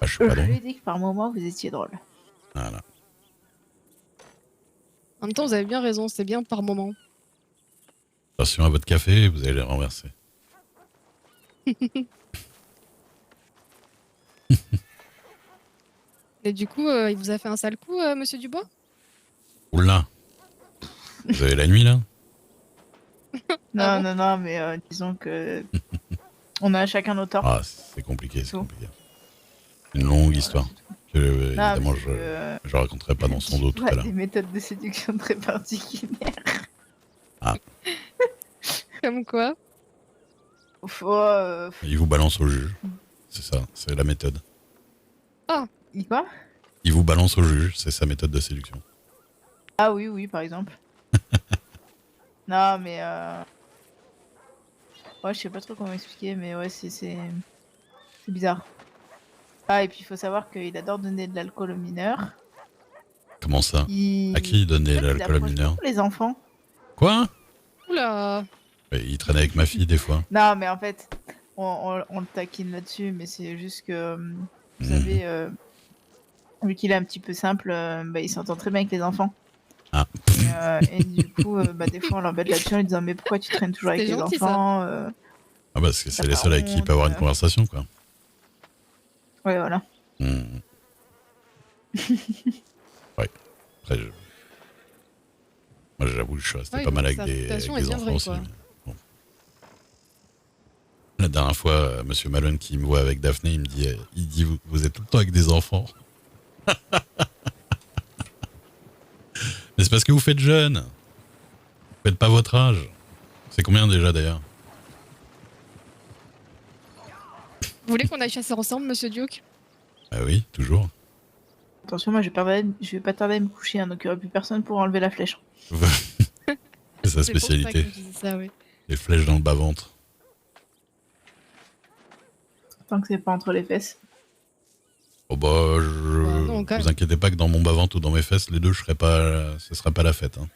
Ah, je suis pas Je lui drôle. ai dit que par moment, vous étiez drôle. Voilà. En même temps, vous avez bien raison, c'est bien par moment. Attention à votre café, vous allez le renverser. Et du coup, il vous a fait un sale coup, monsieur Dubois? Oula, vous avez la nuit là? Non, bon non, non, mais disons que on a chacun nos torts. Ah, c'est compliqué, c'est Tout. compliqué. Une longue Voilà, histoire c'est tout. que Non, mais évidemment c'est que je raconterai pas dans son dos tout tu à as l'heure. des méthodes de séduction très particulières. Ah, Comme quoi? Faut, il vous balance au juge. C'est ça, c'est la méthode. Quoi? Il vous balance au juge, c'est sa méthode de séduction. Ah oui, oui, par exemple. Non, mais ouais, je sais pas trop comment expliquer, mais ouais, c'est bizarre. Ah, et puis il faut savoir qu'il adore donner de l'alcool aux mineurs. Comment ça? Il... À qui En donner fait, il l'alcool à approche mineur? beaucoup les enfants. Quoi? Oula! Il traîne avec ma fille des fois. Non, mais en fait, on le taquine là-dessus, mais c'est juste que, vous Mhm. savez, vu qu'il est un petit peu simple, bah, il s'entend très bien avec les enfants. Ah, Et du coup, bah, des fois, on l'embête là-dessus en lui disant mais pourquoi tu traînes toujours avec C'est les gentil, ça. enfants ah parce que t'as c'est les pas seuls avec qui il peut honte avoir une conversation, quoi. Ouais, voilà. Mhm. Ouais. Après, moi, j'avoue, je suis resté Ouais, pas mal avec sa avec réputation est des bien enfants vraie, aussi. quoi. Mais bon. La dernière fois, Monsieur Malone qui me voit avec Daphné, il dit vous êtes tout le temps avec des enfants. Mais c'est parce que vous faites jeune. Vous faites pas votre âge. C'est combien déjà d'ailleurs? Vous voulez qu'on aille chasser ensemble, monsieur Duke? Ah oui, toujours. Attention, moi je vais pas tarder à me coucher, hein, donc il n'y aura plus personne pour enlever la flèche. C'est sa C'est pour ça que spécialité. je dis ça, oui. Les flèches dans le bas-ventre. Tant que c'est pas entre les fesses. Oh bah, Bah non, quand vous même. inquiétez pas que dans mon bas-ventre ou dans mes fesses, les deux, ce sera pas la fête. Hein.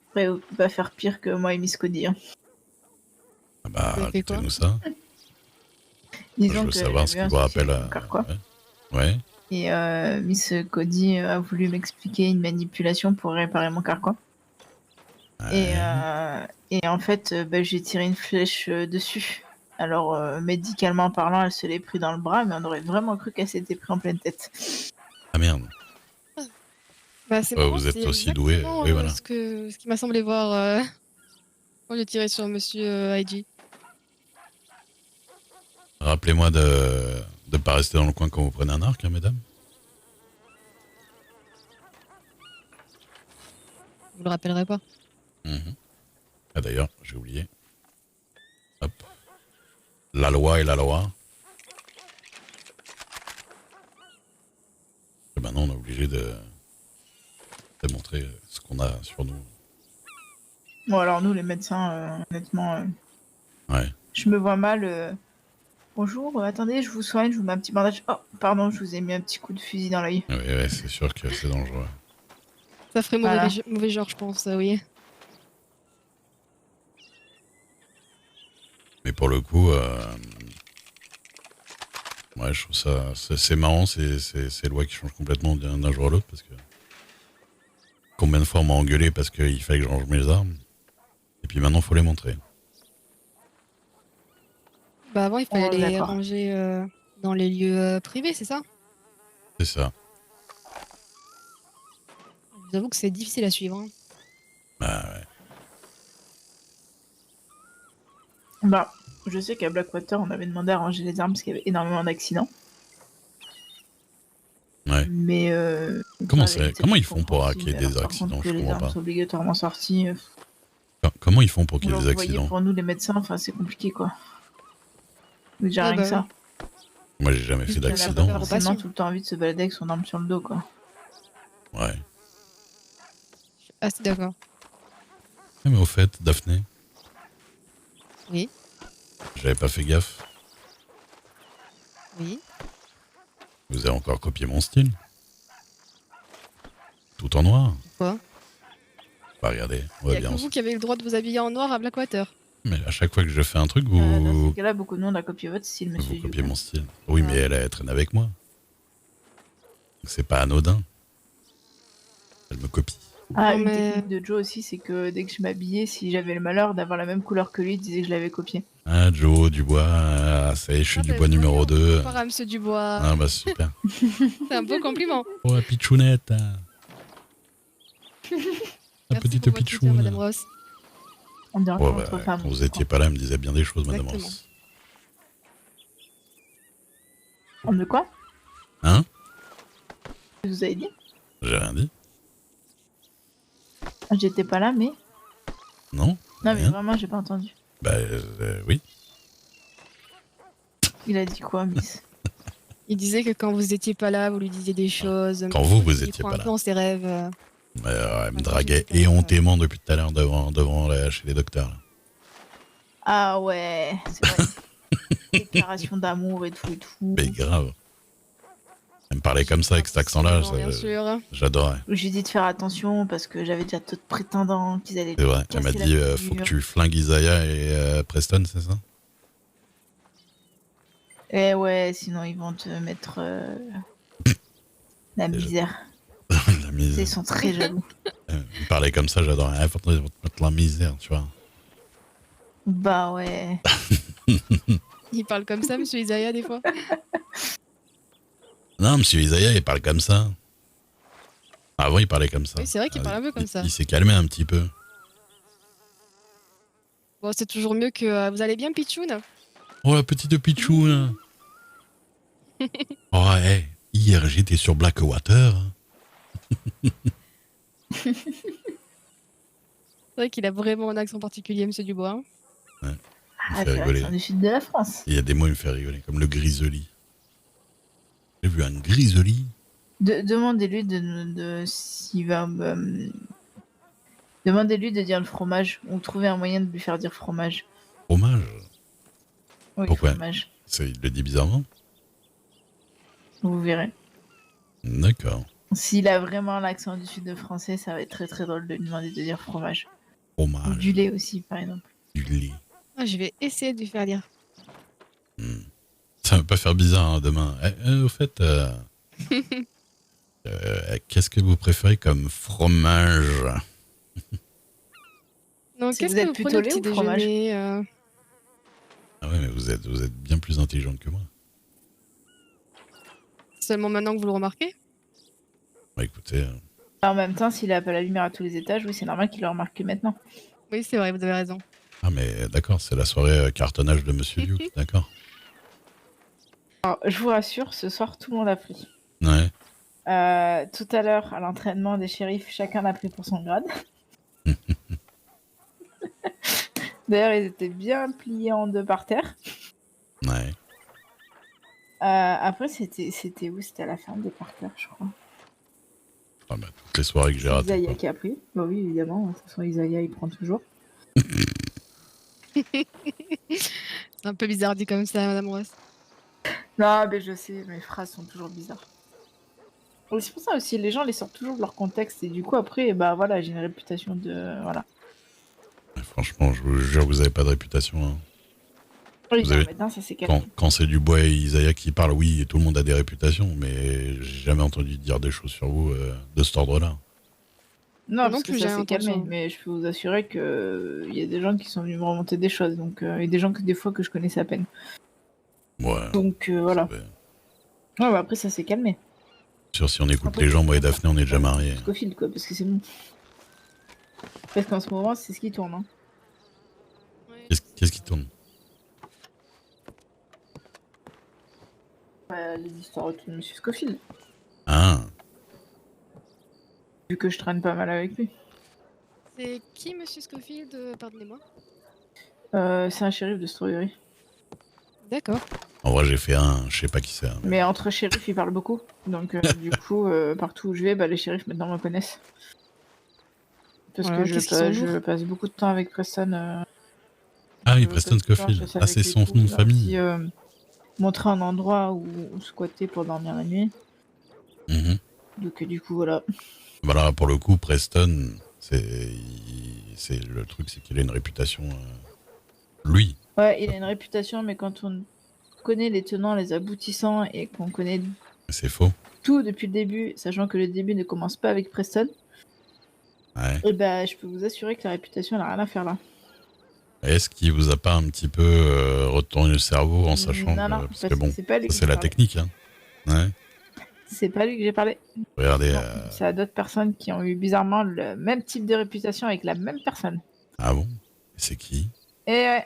Après, il va faire pire que moi et Miss Cody. Hein. Ah bah, Vous avez fait quoi? racontez-nous ça. Je Disons veux que savoir ce j'avais qui un vous souci rappelle. avec mon carquois. Ouais. Et Miss Cody a voulu m'expliquer une manipulation pour réparer mon carquois. Ouais. Et en fait, bah, j'ai tiré une flèche dessus. Alors, médicalement parlant, elle se l'est pris dans le bras, mais on aurait vraiment cru qu'elle s'était pris en pleine tête. Ah merde. Bah, c'est marrant, Vous c'est êtes aussi doué. exactement Oui, voilà. ce qui m'a semblé voir quand j'ai tiré sur monsieur IG. Rappelez-moi de ne pas rester dans le coin quand vous prenez un arc, hein, mesdames. Vous le rappellerez pas. Mhm. Ah d'ailleurs, j'ai oublié. Hop. La loi est la loi. Et maintenant, on est obligé de montrer ce qu'on a sur nous. Bon, alors nous, les médecins, honnêtement, Ouais. je me vois mal. Bonjour, attendez, je vous soigne, je vous mets un petit bandage. Oh, pardon, je vous ai mis un petit coup de fusil dans l'œil. Ouais, c'est sûr que c'est dangereux. Ça ferait Voilà. mauvais genre, je pense, oui. Mais pour le coup, ouais, je trouve ça c'est marrant, ces lois qui changent complètement d'un jour à l'autre parce que combien de fois on m'a engueulé parce qu'il fallait que je range mes armes et puis maintenant faut les montrer. Bah avant, il fallait Oh, les d'accord. ranger dans les lieux privés, c'est ça? C'est ça. Je vous avoue que c'est difficile à suivre. Hein. Bah ouais. Bah, je sais qu'à Blackwater, on avait demandé à ranger les armes parce qu'il y avait énormément d'accidents. Ouais. Mais Comment ils font pour qu'il y ait des par accidents? contre, que Je les comprends armes pas. sont obligatoirement sorties. Comment ils font pour qu'il y ait Alors, des vous voyez, accidents? pour nous, les médecins, enfin, c'est compliqué, quoi. Déjà Ah rien bah que ça. Moi j'ai jamais fait Juste la On n'a pas d'accident. peur aux forcément patients. tout le temps envie de se balader avec son arme sur le dos, quoi. Ouais. Ah, c'est d'accord. Mais au fait, Daphné, Oui, j'avais pas fait gaffe. oui. Vous avez encore copié mon style. Tout en noir. Quoi? Bah regardez, on Il va y a bien que vous qui avez le droit de vous habiller en noir à Blackwater. Mais à chaque fois que je fais un truc, Dans vous, ce cas-là, beaucoup de monde a copié votre style, vous monsieur copiez Dupin. mon style. Oui, mais elle traîne avec moi. Donc c'est pas anodin. Elle me copie. Ah, Non, une mais- technique de Joe aussi, c'est que dès que je m'habillais, si j'avais le malheur d'avoir la même couleur que lui, il disait que je l'avais copié. Ah, Joe, Dubois, ah, ça y est, je suis Ah, Dubois bah, numéro voyons. 2. Par à Monsieur Dubois. Ah, bah super. C'est un beau compliment. Oh, la pitchounette. La Merci petite pour votre soutien, pitchoune. Madame Ross. On dirait Oh, entre bah, femmes. quand vous étiez pas là, elle me disait bien des choses, Madame Exactement. Ross. On de quoi? Hein? Je vous avez dit? J'ai rien dit? J'étais pas là, mais. Non? Non, mais Rien. vraiment, j'ai pas entendu. Bah, oui. Il a dit quoi, Miss? Il disait que quand vous étiez pas là, vous lui disiez des choses. Quand vous Il étiez croit pas un là. peu en ses rêves. Elle me Attends, draguait j'étais pas là, éhontément depuis tout à l'heure chez les docteurs. Là. Ah ouais, c'est vrai. Déclaration d'amour et tout et tout. Mais grave. Elle me parlait comme ça avec cet accent-là, Bien sûr. j'adorais. J'ai dit de faire attention parce que j'avais déjà d'autres prétendants qu'ils allaient. C'est vrai. Elle m'a casser dit la faut que figure. tu flingues Isaiah et Preston, c'est ça? Eh ouais, sinon ils vont te mettre la Déjà. misère. La Ils misère. sont très jaloux. Elle me parlait comme ça, j'adorais. Faut te mettre la misère, tu vois. Bah ouais. Il parle comme ça, Monsieur Isaiah, des fois. Non, monsieur Isaiah, il parle comme ça. Avant, il parlait comme ça. Oui, c'est vrai qu'il parle un peu comme ça. Il s'est calmé un petit peu. Bon, c'est toujours mieux que vous allez bien, Pichoun? Oh, la petite pitchoune. Oh, hey, hier, j'étais sur Blackwater. C'est vrai qu'il a vraiment un accent particulier, Monsieur Dubois. Il me Ah, fait c'est vrai, rigoler. c'est du sud de la France. Il y a des mots, il me fait rigoler, comme le grisoli. J'ai vu un grisoli. Demandez-lui s'il va. Demandez-lui de dire le fromage ou trouver un moyen de lui faire dire fromage. Fromage. Oui, Pourquoi? fromage. Il le dit bizarrement. Vous verrez. D'accord. S'il a vraiment l'accent du sud de français, ça va être très très drôle de lui demander de dire fromage. Ou Fromage. du lait aussi, par exemple. Du lait. Ah, je vais essayer de lui faire lire. Ça va pas faire bizarre hein, demain. Au fait, qu'est-ce que vous préférez comme fromage? Donc, Si qu'est-ce vous que êtes vous plutôt prenez au lait petit ou fromage déjeuner Ah ouais, mais vous êtes bien plus intelligente que moi. Seulement maintenant que vous le remarquez? Bah, écoutez, En même temps, s'il a pas la lumière à tous les étages, oui, c'est normal qu'il le remarque que maintenant. Oui, c'est vrai, vous avez raison. ah mais d'accord, c'est la soirée cartonnage de Monsieur Duke, d'accord. Alors, je vous rassure, ce soir, tout le monde a pris. Ouais. Tout à l'heure, à l'entraînement des shérifs, chacun a pris pour son grade. D'ailleurs, ils étaient bien pliés en deux par terre. Ouais. Après, c'était où? C'était à la ferme des Parker, je crois. Ah bah, toutes les soirées que j'ai ratées. Isaiah quoi. qui a pris. Bah oui, évidemment. De toute façon, Isaiah, il prend toujours. C'est un peu bizarre dit comme ça, Madame Ross. Non, mais je sais, mes phrases sont toujours bizarres. Et c'est pour ça aussi, les gens les sortent toujours de leur contexte. Et du coup, après, bah voilà, j'ai une réputation de. Voilà. Franchement, je vous jure, vous avez pas de réputation. Hein. Oui, Vous non, avez- maintenant, ça s'est calmé. Quand c'est Dubois et Isaiah qui parlent, oui, et tout le monde a des réputations, mais j'ai jamais entendu dire des choses sur vous de cet ordre-là. Non, Non parce plus, que j'ai ça s'est calmé. l'impression. Mais je peux vous assurer que il y a des gens qui sont venus me remonter des choses. Donc, et des gens que des fois que je connaissais à peine. Ouais. Donc, voilà. Ouais. Ouais, bah après, ça s'est calmé. Sûr, si on écoute Après, les gens, c'est moi et pas Daphné, on est déjà mariés. Scofield, quoi, parce que c'est bon. Parce qu'en ce moment, c'est ce qui tourne. Hein. Qu'est-ce qui tourne? Les histoires autour de Monsieur Scofield. Ah, Vu que je traîne pas mal avec lui. C'est qui, Monsieur Scofield Pardonnez-moi. C'est un shérif de Strawberry. D'accord. en vrai, j'ai fait un, je sais pas qui c'est. Hein, mais- Mais entre shérifs, ils parlent beaucoup. Donc, du coup, partout où je vais, bah, les shérifs maintenant me connaissent. Parce Voilà, que qu'est-ce qu'ils sont je lourds. passe beaucoup de temps avec Preston. Ah oui, je Preston passe beaucoup de temps à Scofield. chasser Ah, avec c'est lui son et tout. nom de Il m'a famille. aussi, montré un endroit où squatter pour dormir la nuit. Mhm. Donc, du coup, voilà. Voilà, pour le coup, Preston, c'est le truc, c'est qu'il a une réputation Lui, Ouais, il a une réputation, mais quand on connaît les tenants, les aboutissants et qu'on connaît c'est faux. tout depuis le début, sachant que le début ne commence pas avec Preston, Ouais. et bah, je peux vous assurer que la réputation n'a rien à faire là. Est-ce qu'il vous a pas un petit peu retourné le cerveau en sachant Non, non, que... Parce que parce que bon, c'est pas lui ça que c'est j'ai la parlé. technique, hein. Ouais. C'est pas lui que j'ai parlé. Regardez. Non, c'est à d'autres personnes qui ont eu bizarrement le même type de réputation avec la même personne. Ah bon? C'est qui? Et ouais.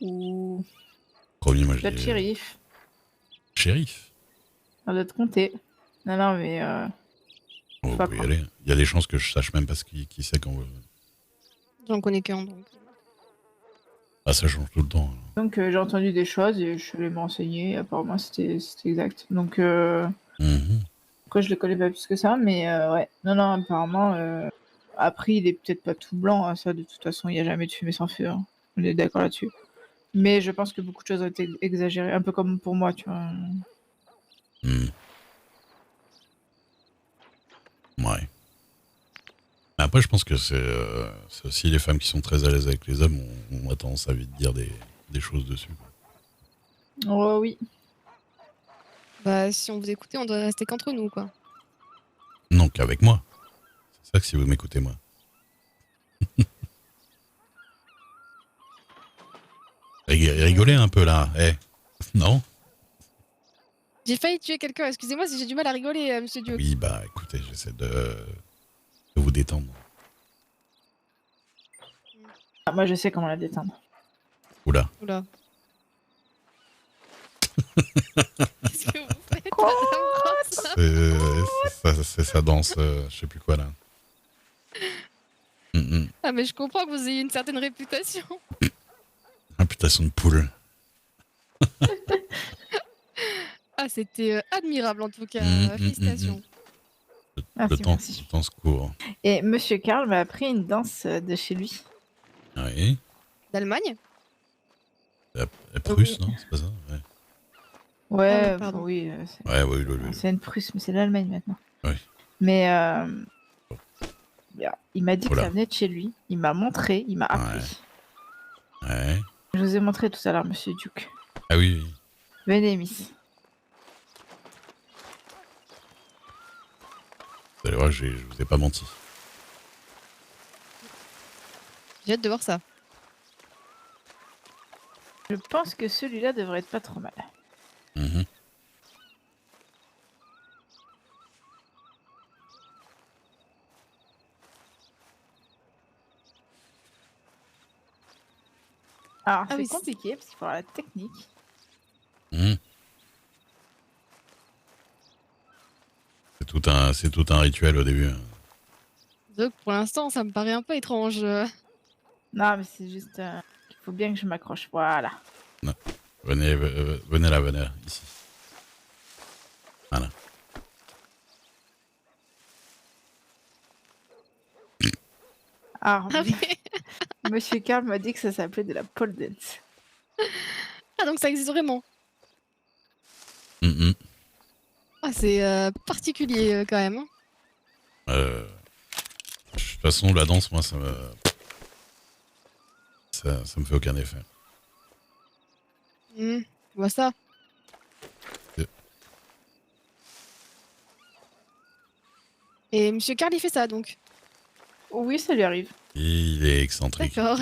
Ou Premier, moi je d'autres dis shérifs, shérif. dans d'autres comtés. Non, non, mais On faut vous pas pouvez y croire. aller. Il y a des chances que je sache même pas qui c'est quand. J'en connais qu'un, donc. Ah, ça change tout le temps. Donc j'ai entendu des choses et je suis allée me renseigner. Apparemment, c'était exact. Donc Mhm. quoi, je le connais pas plus que ça, mais ouais. Non, non, apparemment. Après, il est peut-être pas tout blanc, hein, ça, de toute façon, il n'y a jamais de fumée sans feu, hein. On est d'accord là-dessus. Mais je pense que beaucoup de choses ont été exagérées, un peu comme pour moi, tu vois. Mhm. Ouais. Mais après, je pense que c'est aussi les femmes qui sont très à l'aise avec les hommes ont tendance à vite dire des choses dessus, quoi. Oh oui. Bah, si on vous écoutait, on devrait rester qu'entre nous, quoi. Non, qu'avec moi. C'est ça que si vous m'écoutez, moi. Rigolez un peu là. Eh. Non? J'ai failli tuer quelqu'un, excusez-moi si j'ai du mal à rigoler, monsieur Duke. Oui, bah écoutez, j'essaie de vous détendre. Ah, moi, je sais comment la détendre. Oula. Oula. Qu'est-ce que vous faites, Quoi madame Ross? C'est sa danse, je sais plus quoi là. Ah, mais je comprends que vous ayez une certaine réputation. Imputation de poule. Ah, c'était admirable en tout cas. Mm. Félicitations. Le Merci, temps, merci. le temps se court. Et Monsieur Karl m'a appris une danse de chez lui. Oui. D'Allemagne? La Prusse, non? C'est pas ça? Ouais. Ouais, oui, pardon. oui, Ouais, oui, c'est une Prusse, mais c'est l'Allemagne maintenant. Oui. Mais il m'a dit que Voilà. ça venait de chez lui. Il m'a montré, il m'a appris. Ouais. Je vous ai montré tout à l'heure, Monsieur Duke. Ah oui, oui. Venez, Miss. Vous allez voir, je vous ai pas menti. J'ai hâte de voir ça. Je pense que celui-là devrait être pas trop mal. Mhm. Alors, Ah c'est oui, compliqué parce qu'il faut avoir la technique. Mhm. C'est tout un rituel au début. Donc pour l'instant, ça me paraît un peu étrange. Non, mais c'est juste qu'il faut bien que je m'accroche. Voilà. Venez, venez là, ici. Voilà. Alors, Ah, oui. Monsieur Karl m'a dit que ça s'appelait de la pole dance. Ah, donc ça existe vraiment. Mhm. Ah, c'est particulier quand même, hein. De toute façon, la danse, moi, ça me fait aucun effet. Je vois ça. Et Monsieur Karl, il fait ça donc. Oui, ça lui arrive. Il est excentrique. D'accord.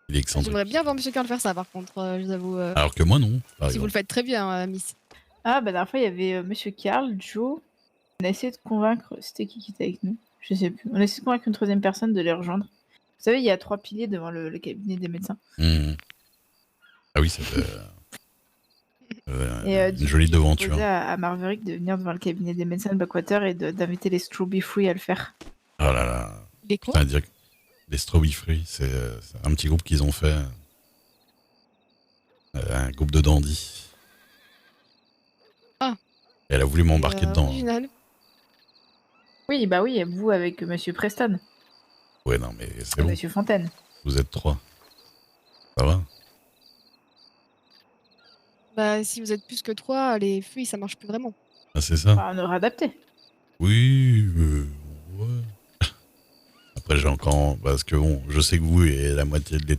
Il est excentrique. J'aimerais bien voir Monsieur Karl faire ça par contre, je vous avoue. Alors que moi, non, par Si vous exemple. le faites très bien, Miss. Ah, bah, la dernière fois, il y avait Monsieur Karl, Joe. On a essayé de convaincre. C'était qui était avec nous? Je sais plus. On a essayé de convaincre une troisième personne de les rejoindre. Vous savez, il y a 3 piliers devant le cabinet des médecins. Mhm. Ah oui, c'est Et une jolie j'ai devanture. proposé à Marverick de venir devant le cabinet des médecins de Blackwater et d'inviter les Strawberry Free à le faire. Oh là là. Les quoi? Putain, dire que les Strawberry Free, c'est un petit groupe qu'ils ont fait. Un groupe de dandy. Ah. Et elle a voulu m'embarquer dedans. Original. Oui, bah oui, vous avec Monsieur Preston Ouais, non, mais c'est et bon. Monsieur Fontaine. Vous êtes 3. Ça va? Bah, si vous êtes plus que 3, les fuites, ça marche plus vraiment. Ah, c'est ça? Enfin, on aurait adapté. Oui, ouais. Après, j'ai quand parce que bon, je sais que vous et la moitié de l'État